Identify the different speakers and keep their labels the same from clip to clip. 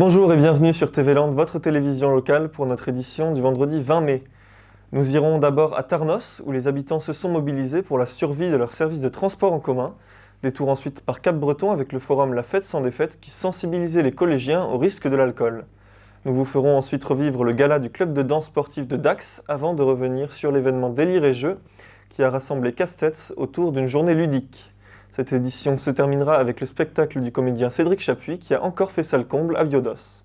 Speaker 1: Bonjour et bienvenue sur TV Land, votre télévision locale pour notre édition du vendredi 20 mai. Nous irons d'abord à Tarnos, où les habitants se sont mobilisés pour la survie de leur service de transport en commun. Détour ensuite par Cap-Breton avec le forum La Fête sans défaite qui sensibilisait les collégiens au risque de l'alcool. Nous vous ferons ensuite revivre le gala du club de danse sportif de Dax avant de revenir sur l'événement Délire et Jeux qui a rassemblé Casse-Tête autour d'une journée ludique. Cette édition se terminera avec le spectacle du comédien Cédric Chapuis qui a encore fait salle comble à Biodos.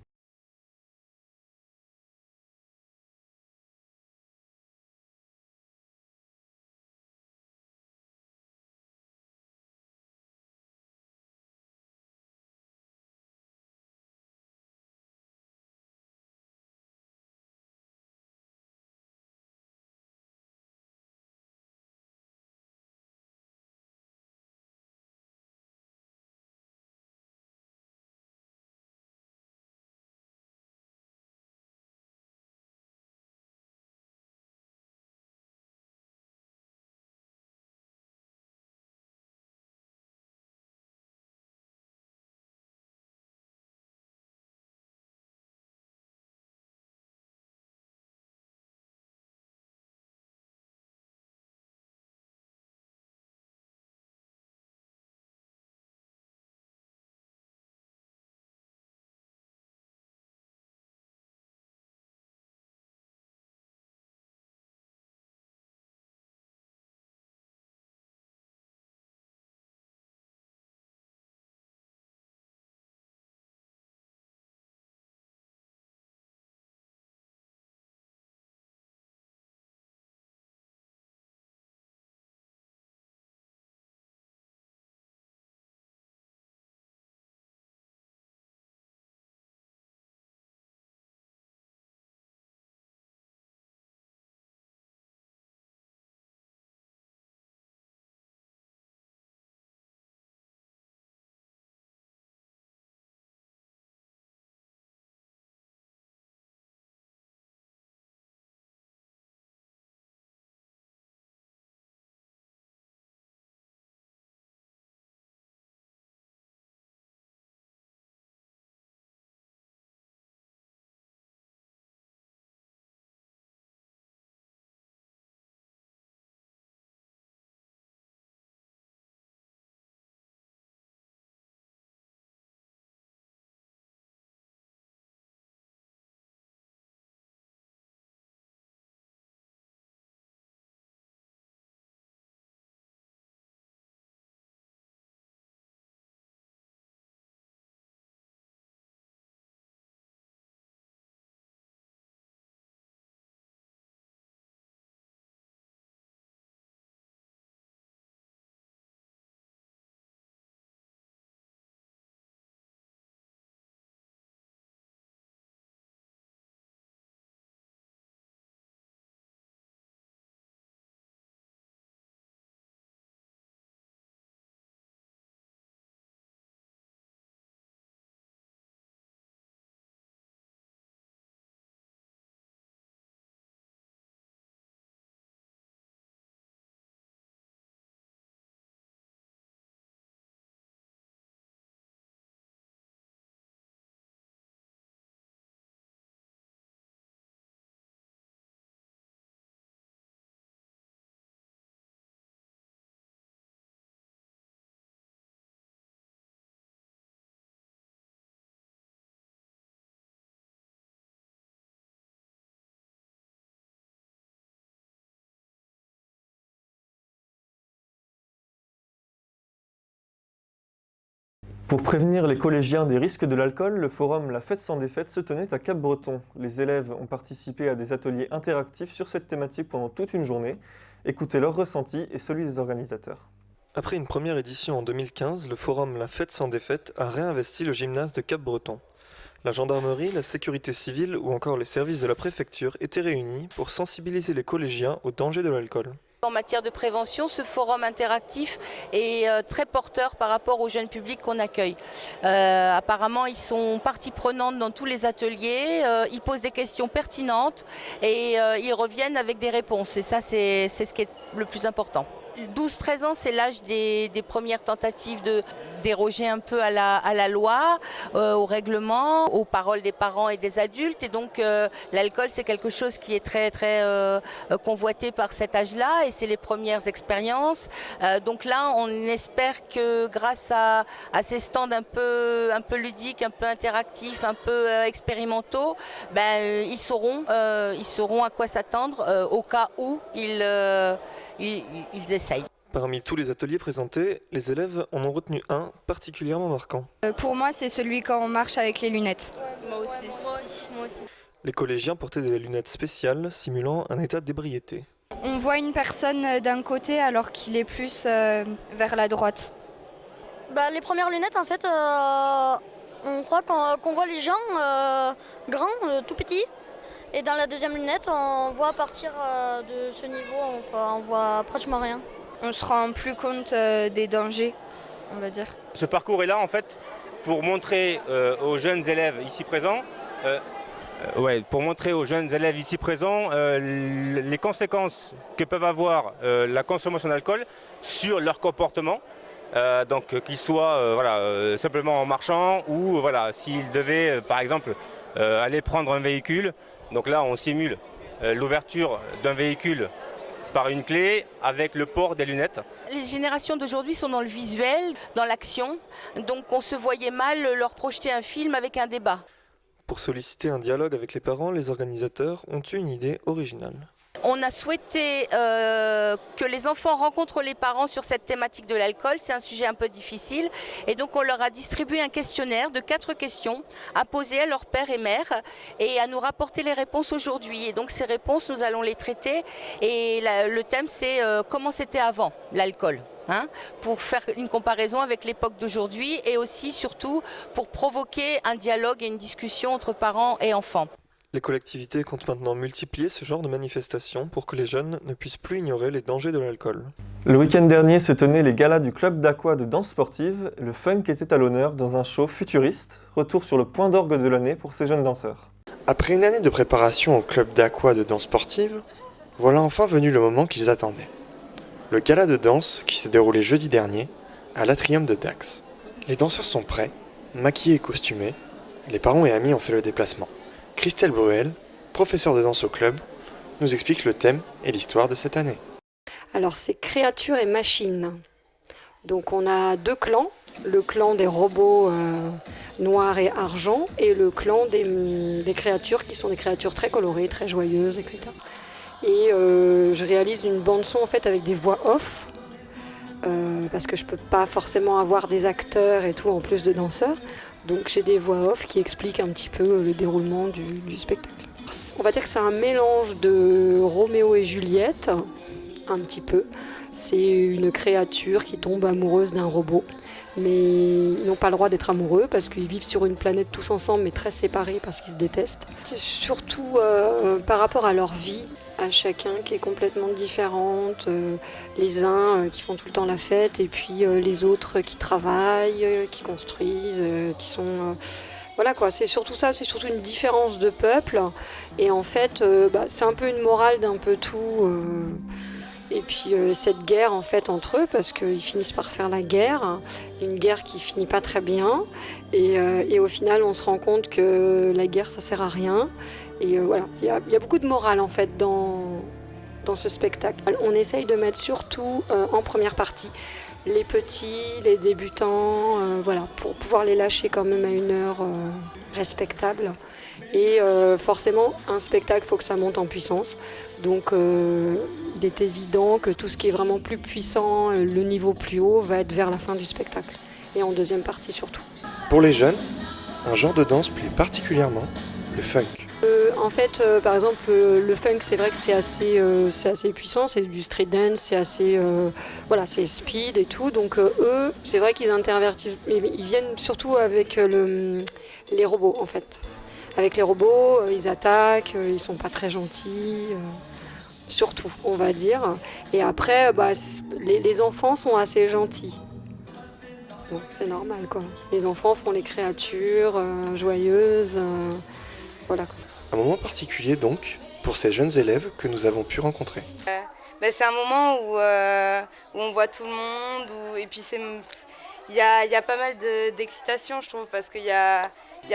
Speaker 1: Pour prévenir les collégiens des risques de l'alcool, le forum La Fête sans défaite se tenait à Cap-Breton. Les élèves ont participé à des ateliers interactifs sur cette thématique pendant toute une journée. Écoutez leurs ressentis et celui des organisateurs. Après une première édition en 2015, le forum La Fête sans défaite a réinvesti le gymnase de Cap-Breton. La gendarmerie, la sécurité civile ou encore les services de la préfecture étaient réunis pour sensibiliser les collégiens aux dangers de l'alcool.
Speaker 2: En matière de prévention, ce forum interactif est très porteur par rapport au jeune public qu'on accueille. Apparemment, ils sont partie prenante dans tous les ateliers, ils posent des questions pertinentes et ils reviennent avec des réponses. Et ça, c'est ce qui est le plus important. 12-13 ans, c'est l'âge des premières tentatives de déroger un peu à la loi, au règlement, aux paroles des parents et des adultes. Et donc l'alcool, c'est quelque chose qui est très très convoité par cet âge-là et c'est les premières expériences. Donc là, on espère que grâce à ces stands un peu ludiques, un peu interactifs, un peu expérimentaux, ils sauront à quoi s'attendre au cas où ils essayent.
Speaker 1: Parmi tous les ateliers présentés, les élèves en ont retenu un particulièrement marquant.
Speaker 3: Pour moi, c'est celui quand on marche avec les lunettes.
Speaker 2: Moi aussi.
Speaker 1: Les collégiens portaient des lunettes spéciales simulant un état d'ébriété.
Speaker 3: On voit une personne d'un côté alors qu'il est plus vers la droite.
Speaker 4: Les premières lunettes, en fait, on croit qu'on voit les gens grands, tout petits. Et dans la deuxième lunette, on voit à partir de ce niveau, on voit pratiquement rien.
Speaker 3: On se rend plus compte des dangers, on va dire.
Speaker 5: Ce parcours est là, en fait, pour montrer aux jeunes élèves ici présents les conséquences que peuvent avoir la consommation d'alcool sur leur comportement. Donc qu'ils soient simplement en marchant ou s'ils devaient par exemple aller prendre un véhicule. Donc là on simule l'ouverture d'un véhicule par une clé avec le port des lunettes.
Speaker 2: Les générations d'aujourd'hui sont dans le visuel, dans l'action, donc on se voyait mal leur projeter un film avec un débat.
Speaker 1: Pour solliciter un dialogue avec les parents, les organisateurs ont eu une idée originale.
Speaker 2: On a souhaité que les enfants rencontrent les parents sur cette thématique de l'alcool. C'est un sujet un peu difficile. Et donc on leur a distribué un questionnaire de 4 questions à poser à leur père et mère et à nous rapporter les réponses aujourd'hui. Et donc ces réponses, nous allons les traiter. Et le thème, c'est comment c'était avant l'alcool. Pour faire une comparaison avec l'époque d'aujourd'hui et aussi, surtout, pour provoquer un dialogue et une discussion entre parents et enfants.
Speaker 1: Les collectivités comptent maintenant multiplier ce genre de manifestations pour que les jeunes ne puissent plus ignorer les dangers de l'alcool. Le week-end dernier se tenaient les galas du club d'Aqua de danse sportive. Le funk était à l'honneur dans un show futuriste. Retour sur le point d'orgue de l'année pour ces jeunes danseurs.
Speaker 6: Après une année de préparation au club d'Aqua de danse sportive, voilà enfin venu le moment qu'ils attendaient. Le gala de danse qui s'est déroulé jeudi dernier à l'Atrium de Dax. Les danseurs sont prêts, maquillés et costumés. Les parents et amis ont fait le déplacement. Christelle Bruel, professeure de danse au club, nous explique le thème et l'histoire de cette année.
Speaker 7: Alors c'est créatures et machines. Donc on a 2 clans, le clan des robots noirs et argent et le clan des créatures qui sont des créatures très colorées, très joyeuses, etc. Et je réalise une bande son en fait avec des voix off parce que je peux pas forcément avoir des acteurs et tout en plus de danseurs. Donc j'ai des voix off qui expliquent un petit peu le déroulement du spectacle. On va dire que c'est un mélange de Roméo et Juliette, un petit peu. C'est une créature qui tombe amoureuse d'un robot. Mais ils n'ont pas le droit d'être amoureux parce qu'ils vivent sur une planète tous ensemble mais très séparés parce qu'ils se détestent. C'est surtout par rapport à leur vie, à chacun qui est complètement différente. Les uns qui font tout le temps la fête et puis les autres qui travaillent, qui construisent, qui sont... Voilà quoi, c'est surtout ça, c'est surtout une différence de peuple. Et en fait, c'est un peu une morale d'un peu tout... Et puis cette guerre en fait entre eux, parce qu'ils finissent par faire la guerre, une guerre qui finit pas très bien, et au final on se rend compte que la guerre ça sert à rien, et voilà, il y a beaucoup de morale en fait dans ce spectacle. On essaye de mettre surtout en première partie les petits, les débutants, voilà, pour pouvoir les lâcher quand même à une heure respectable. Et forcément, un spectacle, il faut que ça monte en puissance. Donc il est évident que tout ce qui est vraiment plus puissant, le niveau plus haut, va être vers la fin du spectacle. Et en deuxième partie surtout.
Speaker 6: Pour les jeunes, un genre de danse plaît particulièrement, le funk.
Speaker 7: En fait, par exemple, le funk, c'est vrai que c'est assez puissant, c'est du street dance, c'est assez, voilà, c'est speed et tout. Donc eux, c'est vrai qu'ils intervertissent, ils viennent surtout avec les robots en fait. Avec les robots, ils attaquent, ils sont pas très gentils, surtout, on va dire. Et après, les enfants sont assez gentils. Bon, c'est normal quoi. Les enfants font les créatures joyeuses, voilà quoi.
Speaker 6: Un moment particulier donc pour ces jeunes élèves que nous avons pu rencontrer.
Speaker 8: c'est un moment où on voit tout le monde, et puis il y a pas mal d'excitation, je trouve, parce qu'il y a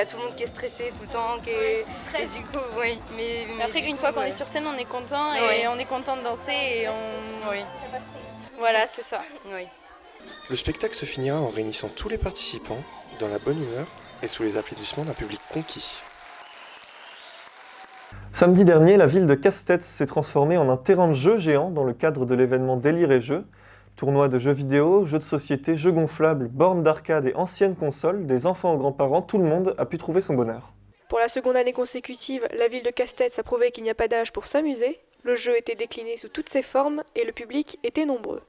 Speaker 8: tout le monde qui est stressé tout le temps, et du coup, oui. Mais
Speaker 9: après, une fois qu'on est sur scène, on est content, et on est content de danser, et
Speaker 8: Oui.
Speaker 9: Voilà, c'est ça.
Speaker 8: Oui.
Speaker 6: Le spectacle se finira en réunissant tous les participants dans la bonne humeur et sous les applaudissements d'un public conquis.
Speaker 1: Samedi dernier, la ville de Castets s'est transformée en un terrain de jeu géant dans le cadre de l'événement Délire et Jeux. Tournois de jeux vidéo, jeux de société, jeux gonflables, bornes d'arcade et anciennes consoles, des enfants aux grands-parents, tout le monde a pu trouver son bonheur.
Speaker 10: Pour la seconde année consécutive, la ville de Castets a prouvé qu'il n'y a pas d'âge pour s'amuser. Le jeu était décliné sous toutes ses formes et le public était nombreux.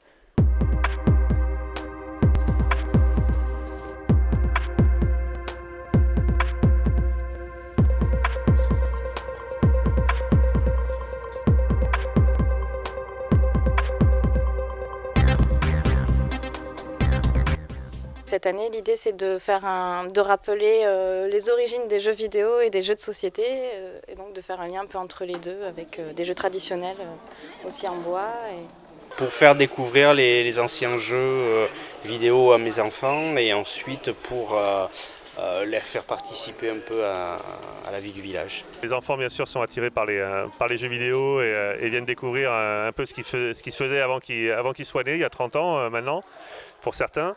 Speaker 11: Cette année, l'idée c'est de rappeler les origines des jeux vidéo et des jeux de société, et donc de faire un lien un peu entre les deux avec des jeux traditionnels aussi en bois.
Speaker 12: Pour faire découvrir les anciens jeux vidéo à mes enfants et ensuite pour les faire participer un peu à la vie du village.
Speaker 13: Les enfants bien sûr sont attirés par les jeux vidéo et viennent découvrir un peu ce qui se faisait avant qu'ils soient nés, il y a 30 ans maintenant pour certains.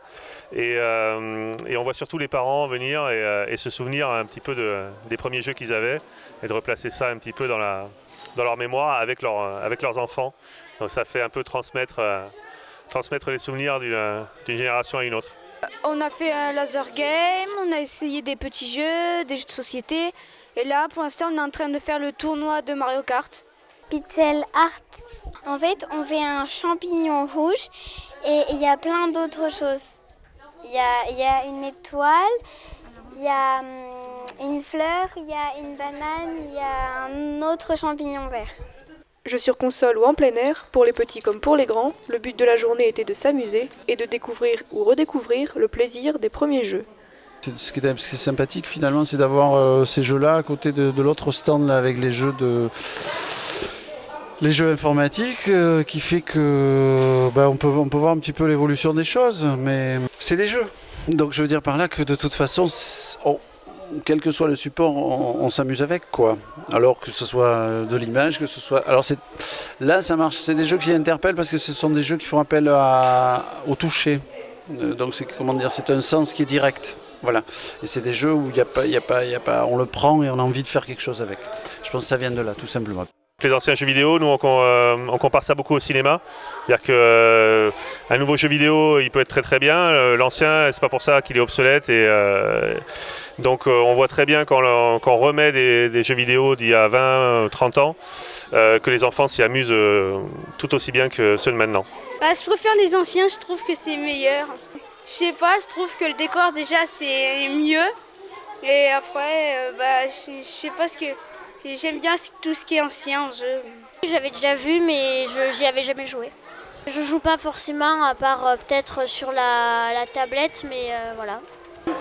Speaker 13: Et on voit surtout les parents venir et se souvenir un petit peu des premiers jeux qu'ils avaient et de replacer ça un petit peu dans leur mémoire avec leurs enfants. Donc ça fait un peu transmettre les souvenirs d'une génération à une autre.
Speaker 14: On a fait un laser game, on a essayé des petits jeux, des jeux de société. Et là, pour l'instant, on est en train de faire le tournoi de Mario Kart.
Speaker 15: Pixel art. En fait, on fait un champignon rouge et il y a plein d'autres choses. Il y a une étoile, il y a une fleur, il y a une banane, il y a un autre champignon vert.
Speaker 10: Jeux sur console ou en plein air, pour les petits comme pour les grands, le but de la journée était de s'amuser et de découvrir ou redécouvrir le plaisir des premiers jeux.
Speaker 16: Ce qui est sympathique finalement, c'est d'avoir ces jeux-là à côté de l'autre stand là, avec les jeux informatiques, qui fait que on peut voir un petit peu l'évolution des choses, mais c'est des jeux. Donc je veux dire par là que de toute façon, quel que soit le support, on s'amuse avec, quoi. Alors que ce soit de l'image, que ce soit... Alors là, ça marche. C'est des jeux qui interpellent parce que ce sont des jeux qui font appel au toucher. Donc c'est un sens qui est direct. Voilà. Et c'est des jeux où il y a pas, on le prend et on a envie de faire quelque chose avec. Je pense que ça vient de là, tout simplement.
Speaker 13: Les anciens jeux vidéo, nous on compare ça beaucoup au cinéma. C'est-à-dire qu'un nouveau jeu vidéo, il peut être très très bien. L'ancien, c'est pas pour ça qu'il est obsolète. Donc on voit très bien quand on remet des jeux vidéo d'il y a 20, 30 ans, que les enfants s'y amusent tout aussi bien que ceux de maintenant.
Speaker 14: Je préfère les anciens, je trouve que c'est meilleur. Je sais pas, je trouve que le décor déjà c'est mieux. Et après, je sais pas ce que... J'aime bien tout ce qui est ancien en jeu.
Speaker 15: J'avais déjà vu, mais j'y avais jamais joué. Je joue pas forcément, à part peut-être sur la tablette, mais voilà.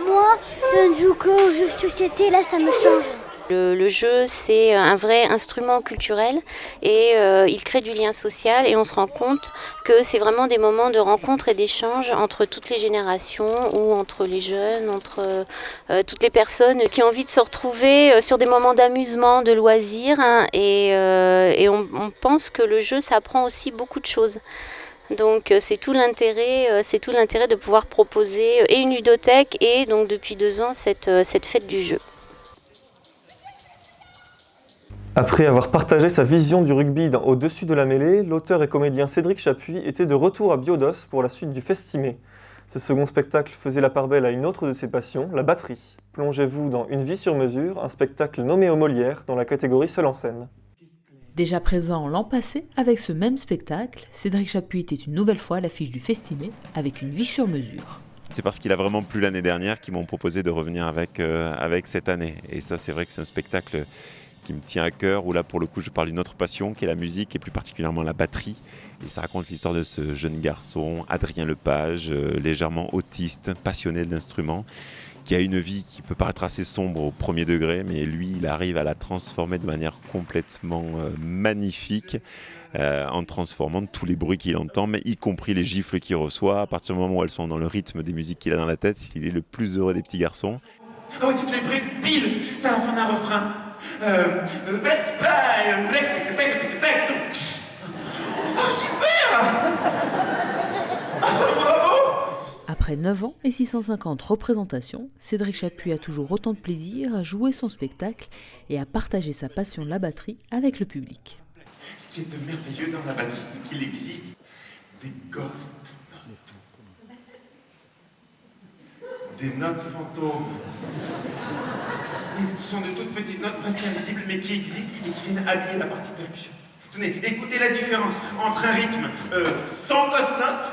Speaker 17: Moi, je ne joue qu'aux jeux de société, là ça me change.
Speaker 18: Le jeu, c'est un vrai instrument culturel et il crée du lien social et on se rend compte que c'est vraiment des moments de rencontre et d'échange entre toutes les générations ou entre les jeunes, entre toutes les personnes qui ont envie de se retrouver sur des moments d'amusement, de loisirs et on pense que le jeu, ça apprend aussi beaucoup de choses. Donc c'est tout l'intérêt de pouvoir proposer et une ludothèque et donc depuis 2 ans cette fête du jeu.
Speaker 1: Après avoir partagé sa vision du rugby dans Au-dessus de la mêlée, l'auteur et comédien Cédric Chapuis était de retour à Biodos pour la suite du Festimé. Ce second spectacle faisait la part belle à une autre de ses passions, la batterie. Plongez-vous dans Une vie sur mesure, un spectacle nommé aux Molières dans la catégorie seul en scène.
Speaker 19: Déjà présent l'an passé avec ce même spectacle, Cédric Chapuis était une nouvelle fois à l'affiche du Festimé avec Une vie sur mesure.
Speaker 20: C'est parce qu'il a vraiment plu l'année dernière qu'ils m'ont proposé de revenir avec cette année. Et ça, c'est vrai que c'est un spectacle qui me tient à cœur, où là pour le coup je parle d'une autre passion qui est la musique et plus particulièrement la batterie. Et ça raconte l'histoire de ce jeune garçon, Adrien Lepage, légèrement autiste, passionné de l'instrument, qui a une vie qui peut paraître assez sombre au premier degré, mais lui, il arrive à la transformer de manière complètement magnifique, en transformant tous les bruits qu'il entend, mais y compris les gifles qu'il reçoit. À partir du moment où elles sont dans le rythme des musiques qu'il a dans la tête, il est le plus heureux des petits garçons.
Speaker 21: Ah oui, j'ai pris pile, juste à la fin d'un refrain. Oh, super!
Speaker 19: Après 9 ans et 650 représentations, Cédric Chapuis a toujours autant de plaisir à jouer son spectacle et à partager sa passion de la batterie avec le public.
Speaker 21: Ce qui est de merveilleux dans la batterie, c'est qu'il existe des ghost notes. Des notes fantômes. Ce sont de toutes petites notes presque invisibles, mais qui existent et qui viennent habiller la partie percussion. Tenez, écoutez la différence entre un rythme sans ghost note,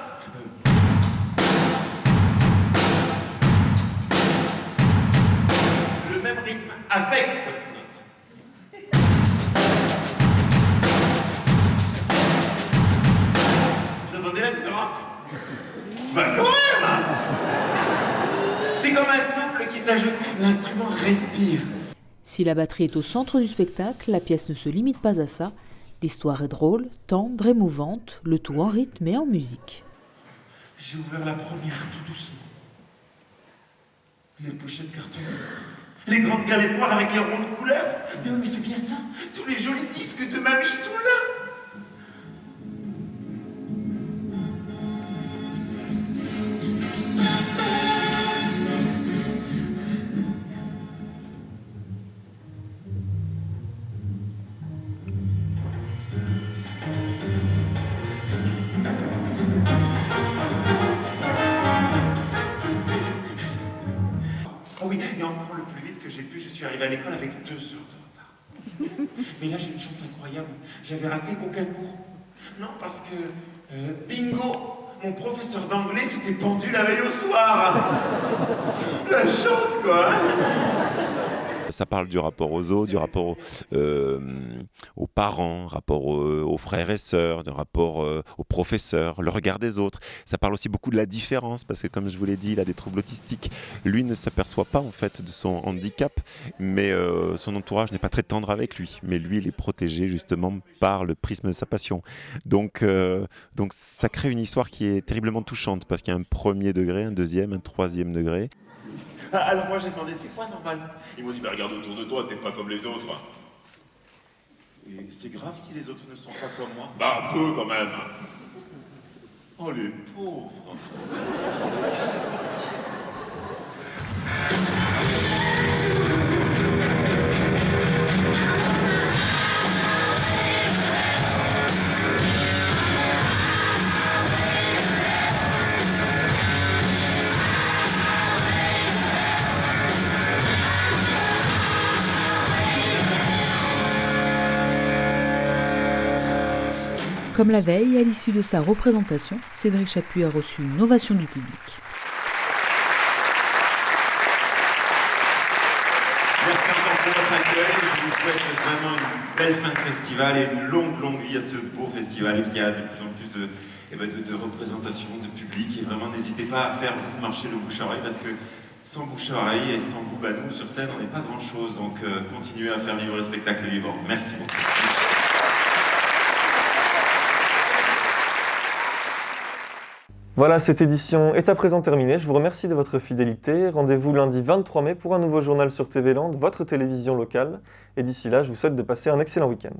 Speaker 21: le même rythme avec ghost note. Vous entendez la différence? Bah quand même! C'est comme un souffle qui s'ajoute, l'instrument respire.
Speaker 19: Si la batterie est au centre du spectacle, la pièce ne se limite pas à ça. L'histoire est drôle, tendre, émouvante, le tout en rythme et en musique.
Speaker 21: J'ai ouvert la première tout doucement. Les pochettes cartonnées. Les grandes galettes noires avec les ronds de couleur. Mais oui, mais c'est bien ça. Tous les jolis disques de mamie sont là. Oh oui, et encore le plus vite que j'ai pu, je suis arrivé à l'école avec 2 heures de retard. Mais là, j'ai une chance incroyable. J'avais raté aucun cours. Non, parce que, bingo, mon professeur d'anglais s'était pendu la veille au soir. La chance, quoi.
Speaker 20: Ça parle du rapport aux autres, du rapport aux parents, rapport aux frères et sœurs, du rapport aux professeurs, le regard des autres. Ça parle aussi beaucoup de la différence, parce que comme je vous l'ai dit, il a des troubles autistiques. Lui ne s'aperçoit pas en fait de son handicap, mais son entourage n'est pas très tendre avec lui. Mais lui, il est protégé justement par le prisme de sa passion. Donc ça crée une histoire qui est terriblement touchante, parce qu'il y a un premier degré, un deuxième, un troisième degré.
Speaker 21: Alors moi j'ai demandé c'est quoi normal? Ils m'ont dit bah regarde autour de toi, t'es pas comme les autres. Et c'est grave si les autres ne sont pas comme moi? Bah un peu quand même. Oh les pauvres.
Speaker 19: Comme la veille, à l'issue de sa représentation, Cédric Chapuis a reçu une ovation du public.
Speaker 21: Merci encore pour votre accueil. Je vous souhaite vraiment une belle fin de festival et une longue vie à ce beau festival et qu'il y a de plus en plus de représentations, de public. Et vraiment, n'hésitez pas à faire vous marcher le bouche à oreille parce que sans bouche à oreille et sans vous, nous sur scène, on n'est pas grand-chose. Donc continuez à faire vivre le spectacle vivant. Merci beaucoup.
Speaker 1: Voilà, cette édition est à présent terminée. Je vous remercie de votre fidélité. Rendez-vous lundi 23 mai pour un nouveau journal sur TV Land, votre télévision locale. Et d'ici là, je vous souhaite de passer un excellent week-end.